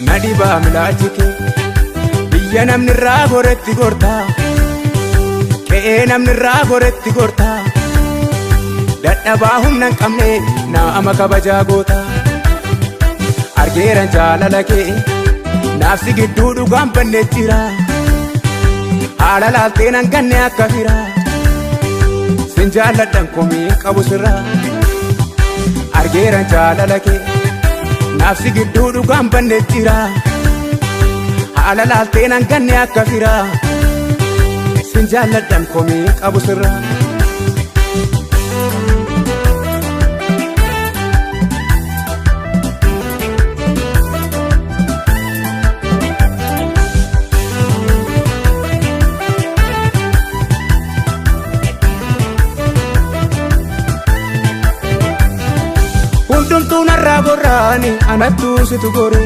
Nadiba milachike biyya namni irraa goretti gorta qe'ee namni irraa goretti gorta dadhabaa humna hin qabne nama kabajaa goota argeeran jaalala kee naafsi gidduu dhugaan banne jira haala laaltee nan ganne akka fira sin jaalladhan komii qabu sirra argeeran jaalala kee naafsi gidduu dhugaan banne jira haala laaltee nan ganne akka fira sin jaalladhan komii qabu sirra Hundumtuu narraa gorraani anattuu situ gore